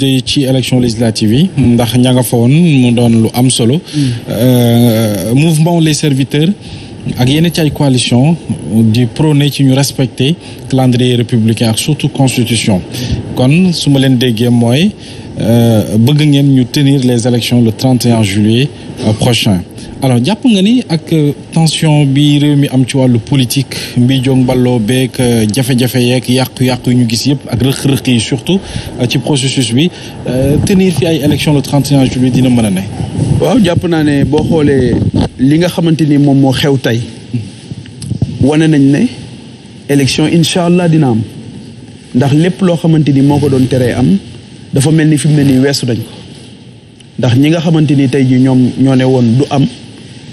ci élection législative yi ndax ña nga fa woon mu doon lu am solo mouvement les serviteurs ak yenn ci ay coalition di prôné ci ñu respecter calendrier républicain ak surtout constitution kon su ma leen déggee mooy bëgg ngeen ñu tenir les élections le 31 juillet prochain alors jàpp nga ni ak tension bi réew mi am ci wàllu politique mbi jong balloo beeg jafe-jafe yeeg yàqu-yàqu yu ñu gis yëpp ak rëq-rëq yi surtout ci processus bi tenir fi ay élections le 31 juillet dina mën a ne. waaw jàpp naa ne boo xoolee li nga xamante ni moom moo xew tey wane nañ ne élection incha allah dina am ndax lépp loo xamante ni moo ko doon teree am dafa mel ni fi mu ne nii weesu dañ ko ndax ñi nga xamante ni tey jii ñoom ñoo ne woon du am.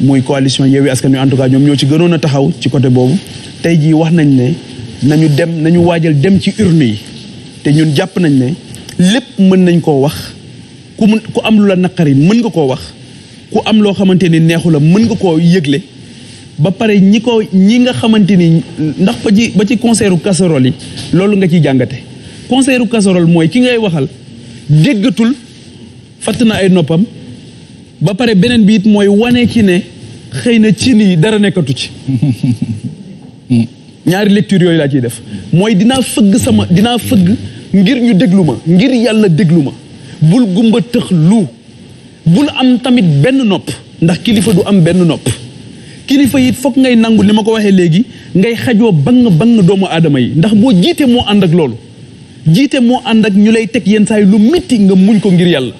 muy coalition Yewwi Askan Wi en tout cas ñoom ñoo ci gënoon a taxaw ci côté boobu tey jii wax nañ ne nañu waajal dem ci urne yi te ñun jàpp nañ ne lépp mën nañ koo wax ku am lu la naqari mën nga koo wax ku am loo xamante ni neexu la mën nga koo yëgle ba pare ñi nga xamante ni ndax ba ci concert u casserole yi loolu nga ciy jàngate concert u casserole mooy ki ngay waxal déggatul fatt na ay noppam ba pare beneen bi it mooy wane ci ne xëy na ci nii dara nekkatu ci ñaari lecture yooyu laa ciy def mooy dinaa fëgg ngir ñu déglu ma ngir yàlla déglu ma bul gumba tëx lu bul am tamit benn nopp ndax kilifa du am benn nopp kilifa it foog ngay nangu li ma ko waxee léegi ngay xajoo bang doomu aadama yi ndax boo jiite moo ànd ak loolu jiite moo ànd ak ñu lay teg yenn saa yi lu métti nga muñ ko ngir yàlla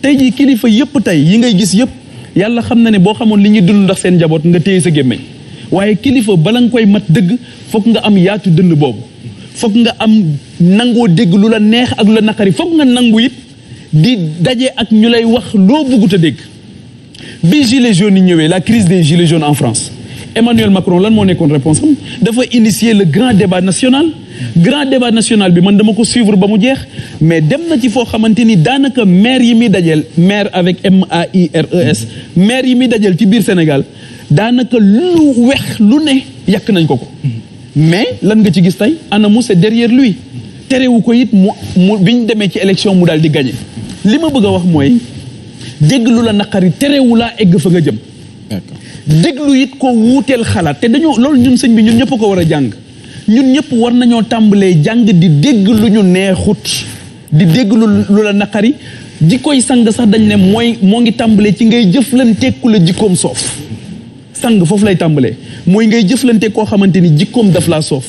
tey jii kilifa yëpp tey yi ngay gis yëpp yàlla xam na ne boo xamoon li ñuy dund ndax seen njaboot nga téye sa gémmiñ waaye kilifa bala nga koy mat dëgg foog nga am yaatu dënd boobu foog nga am nangoo dégg lu la neex ak lu la naqari foog nga nangu it di daje ak ñu lay wax loo bëggut a dégg bi gilets jaunes yi ñëwee la crise des gilets jaunes en France Emmanuel Macron lan moo nekkoon réponse am dafa initier le grand débat national bi man dama ko suivre ba mu jeex mais dem na ci foo xamante ni daanaka maire yi muy dajeel maire avec MAIRES maire yi muy dajeel ci biir Sénégal daanaka lu wex lu ne yàq nañ ko mais lan nga ci gis tey anamu c'est derrière lui terewu ko it mu bi ñu demee ci élection mu daal di gagné li ma bëgg a wax mooy dégg lu la naqari terewu laa egg fa nga jëm déglu it ko wuuteel xalaat te dañoo loolu ñun sëñ bi ñun ñëpp ko war a jàng ñun ñëpp war nañoo tàmbalee jàng di dégg lu ñu neexut di dégg lu la naqari jikkoy sang sax dañ ne moo ngi tàmbalee ci ngay jëflanteeg ku la jikkoom soof sang foofu lay tàmbalee mooy ngay jëflanteeg koo xamante ni jikkoom daf laa soof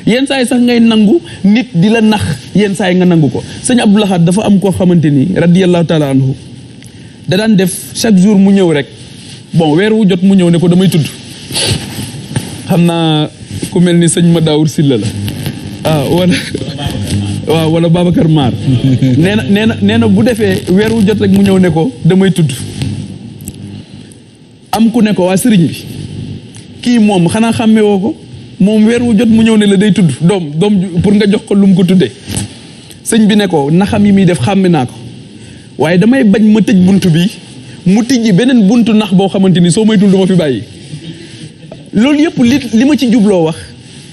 yenn saa yi sax ngay nangu nit di la nax yenn saa yi nga nangu ko sëñ Abdou Lahad dafa am koo xamante ni radiyallahu taala anhu da daan def chaque jour mu ñëw rek bon weer wu jot mu ñëw ne ko damay tudd xam naa ku mel ni sëñ ma Daawur Silla la wala Babacar Mar nee na bu defee weer wu jot rek mu ñëw ne ko damay tudd am ku ne ko waa sëriñ bi kii moom xanaa xàmme woo ko moom weer wu jot mu ñëw ne la day tudd doom pour nga jox ko lu mu ko tuddee sëñ bi ne ko naxam yi muy def xàmme naa ko waaye damay bañ ma tëj buntu bi mu tijji beneen buntu nax boo xamante ni soo moytul du ma fi bàyyi loolu yëpp li ma ci jubloo wax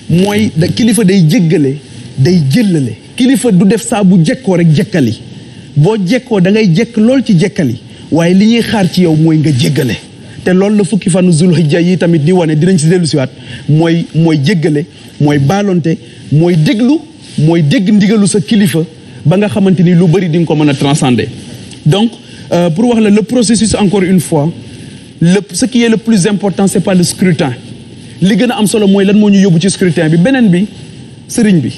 mooy kilifa day jéggale day jëllale kilifa du def saa bu jekkoo rek jekkali boo jekkoo da ngay jekk lool ci jekkali waaye li ñuy xaar ci yow mooy nga jéggale te loolu la fukki fanu zulhijja yi tamit di wane dinañ si dellu siwaat mooy jéggale mooy baalonte mooy déglu mooy dégg ndigalu sa kilifa ba nga xamante ni lu bëri di nga ko mën a transcender donc pour wax la le processus encore une fois ce qui est le plus important c'est pas le scrutin li gën a am solo mooy lan moo ñu yóbbu ci scrutin bi beneen bi sëriñ bi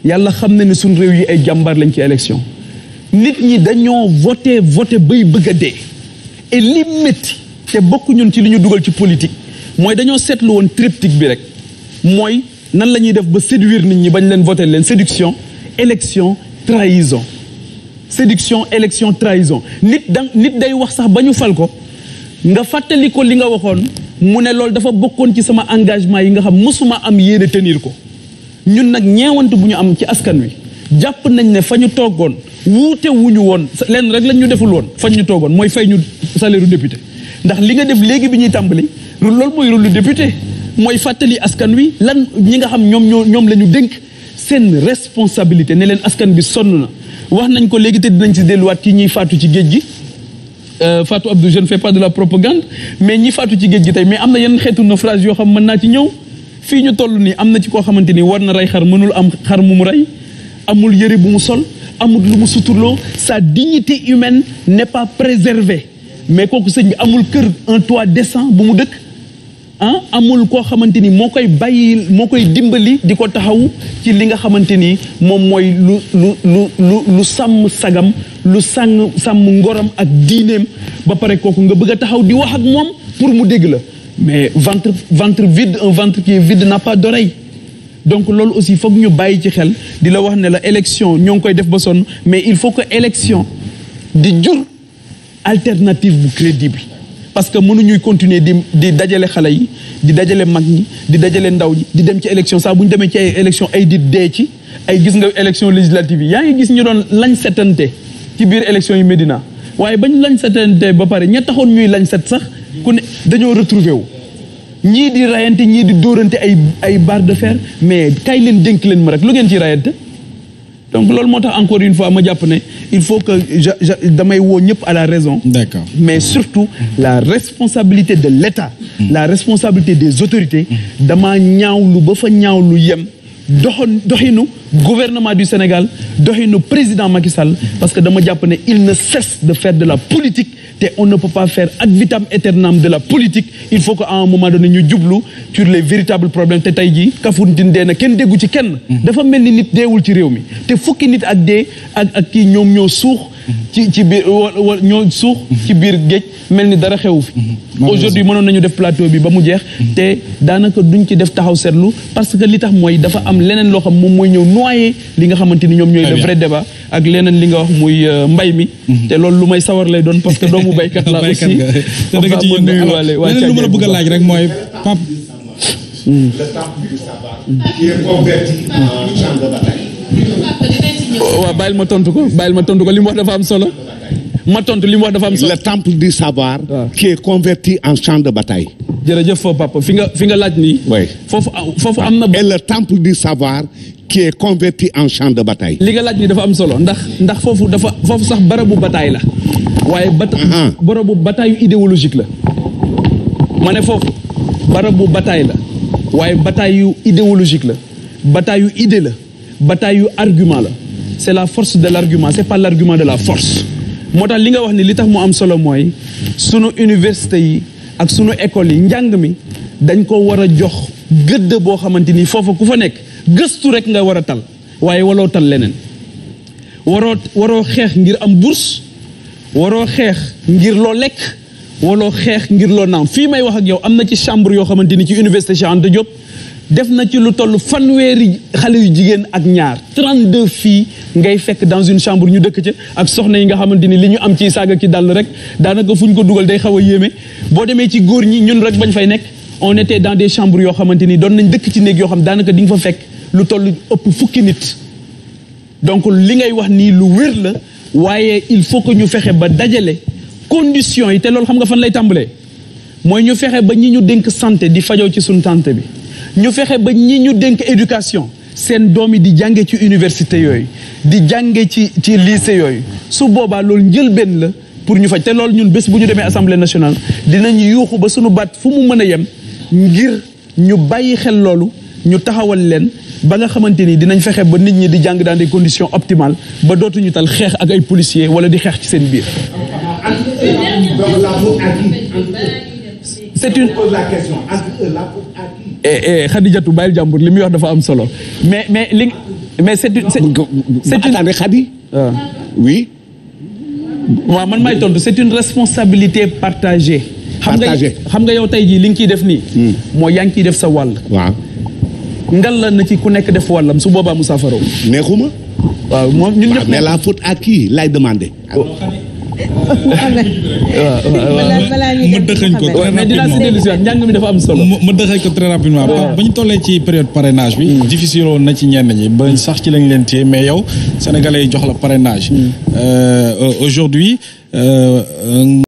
yàlla xam na ne suñ réew yi ay jàmbaar lañ ci élection nit ñi dañoo voté bay bëgg a dee et li métti te bokk ñun ci li ñu dugal ci politique mooy dañoo seetlu woon triptyque bi rek mooy nan la ñuy def ba séduire nit ñi bañ leen voté leen séduction élection trahison séduction élection trahison nit day wax sax ba ñu fal ko nga fàttali ko li nga waxoon mu ne loolu dafa bokkoon ci sama engagement yi nga xam mosuma am yéene tenir ko ñun nag ñeewant bu ñu am ci askan wi jàpp nañ ne fa ñu toogoon wuute wuñu woon leen rek lañ ñu deful woon fa ñu toogoon mooy fay ñu salaire u député ndax li nga def léegi bi ñuy tàmbali loolu mooy rôle lu député mooy fàttali askan wi lan ñi nga xam ñoom la ñu dénk seen responsabilité ne leen askan bi sonn na wax nañ ko léegi te dinañ ci delluwaat ci ñiy faatu ci géej gi Fatou Abdou je ne fais pas de la propagande mais ñi faatu ci géej gi tey mais am na yenn xeetu naufrage yoo xam mën naa ci ñëw fii ñu toll nii am na ci koo xamante ni war na rey xar mënul am xar mu rey amul yëre bu mu sol amul lu mu suturloo sa dignité humaine n'est pas préservée mais kooku sëñ bi amul kër un toit décent bu mu dëkk amul koo xamante ni moo koy bàyyi moo koy dimbali di ko taxaw ci li nga xamante ni moom mooy lu sàmm sagam lu sàmm ngoram ak diineem ba pare kooku nga bëgg a taxaw di wax ak moom pour mu dégg la mais ventre vide un ventre qui est vide n'a pas d'oreille donc loolu aussi foog ñu bàyyi ci xel di la wax ne la élection ñoo ngi koy def ba sonn mais il faut que élection di jur alternative bu crédible parce que mënuñuy continuer di dajale xale yi di dajale mag ñi di dajale ndaw ñi di dem ci élection saa bu ñu demee ci ay élection ay di dee ci ay gis nga élection législative yi yaa ngi gis ñu doon lañ setante ci biir élection yi Médina waaye bañ lañ setante ba pare ña taxoon ñuy lañ set sax ku ne dañoo retrouver wu ñii di rayante ñii di dóorante ay barre de fer mais kay leen dénk leen ma rek lu ngeen ci rayante donc loolu moo tax encore une fois ma jàpp ne il faut que damay woo ñëpp à la raison. D'accord. Mais surtout la responsabilité de l'État, la responsabilité des autorités dama ñaawlu ba fa ñaawlu yem doxinu gouvernement du Sénégal doxinu président Macky Sall parce que dama jàpp ne il ne cesse de faire de la politique te on ne peut pas faire ad vitam aeternam de la politique il faut que à un moment donné ñu jublu sur les véritables problèmes te tey jii Kafountine dee na kenn déggu ci kenn dafa mel ni nit deewul ci réew mi te fukki nit ak dee ak kii ñoom ñoo suux ci biir ñoo suux ci biir géej mel ni dara xewu fi aujourd'hui mënoon nañu def plateau bi ba mu jeex te daanaka duñ ci def taxaw seetlu parce que li tax mooy dafa am leneen loo xam moom mooy ñëw noyé li nga xamante ni ñoom ñooy le vrai débat ak leneen li nga wax muy mbay mi te loolu lu may sawar lay doon parce que doomu baykat la aussi te da nga ci yëngu leneen lu ma la bëgg a laaj rek mooy Pape le temple du savoir qui est converti en champ de bataille. waaw bàyyil ma tontu ko li mu wax dafa am solo ma tontu li mu wax dafa am solo. Le temple du savoir qui est converti en champ de bataille. jërëjëf foofu papa fi nga laaj nii. oui foofu am na. et le temple du savoir qui est converti en champ de bataille. li nga laaj nii dafa am solo ndax foofu sax barabu bataille la waaye barabu bataille idéologique la ma ne foofu barabu bataille la waaye bataille yu idéologique la bataille yu idée la bataille yu argument la c'est la force de l'argument c'est pas l'argument de la force moo tax li nga wax ni li tax mu am solo mooy sunu université yi ak sunu école yi njàng mi dañ ko war a jox gëdd boo xamante ni foofa ku fa nekk gëstu rek nga war a tal waaye waloo tal leneen waroo xeex ngir am bourse waroo xeex ngir loo lekk waloo xeex ngir loo naan fii may wax ak yow am na ci chambre yoo xamante ni ci université Cheikh Anta Diop def na ci lu toll fanweeri xale yu jigéen ak ñaar 32 filles ngay fekk dans une chambre ñu dëkk ca ak soxna yi nga xamante ni li ñu am ci saaga ki dàll rek daanaka fu ñu ko dugal day xaw a yéeme boo demee ci góor ñi ñun rek bañ fay nekk on était dans des chambres yoo xamante ni doon nañ dëkk ci néeg yoo xam daanaka di nga fa fekk lu toll ëpp fukki nit donc li ngay wax nii lu wér la waaye il faut que ñu fexe ba dajale conditions yi te loolu xam nga fan lay tàmbalee mooy ñu fexe ba ñi ñu dénk santé di fajoo ci suñu santé bi ñu fexe ba ñi ñu dénk éducation seen doom yi di jànge ci université yooyu di jànge ci lycée yooyu su boobaa loolu njëlbeen la pour ñu faj te loolu ñun bés bu ñu demee assemblée nationale dinañ yuuxu ba suñu baat fu mu mën a yem ngir ñu bàyyi xel loolu ñu taxawal leen ba nga xamante ni dinañ fexe ba nit ñi di jàng dans des conditions optimales ba dootuñu tal xeex ak ay policiers wala di xeex ci seen biir. c'est une Khadijatou bàyyil jàmbur li muy wax dafa am solo mais c'est une attendez Khadi oui waaw man maay tontu c'est une responsabilité partagée xam nga yow tey jii li nga ciy def nii mooy yaa ngi ciy def sa wàll waaw ngal la na ci ku nekk def wàllam su boobaa mu saafaro neexuma waaw moom ñun ñëpp mais la faute à qui lay demander ma dëxañ ko très mais dinaa si dellu si waat njàng mi dafa am solo ma dëxañ ko très rapidement ba ñu tollee ci période parrainage bi difficile woon na ci ñenn ñi ba sax ci lañ leen téye mais yow sénégalais yi jox la parrainage aujourd'hui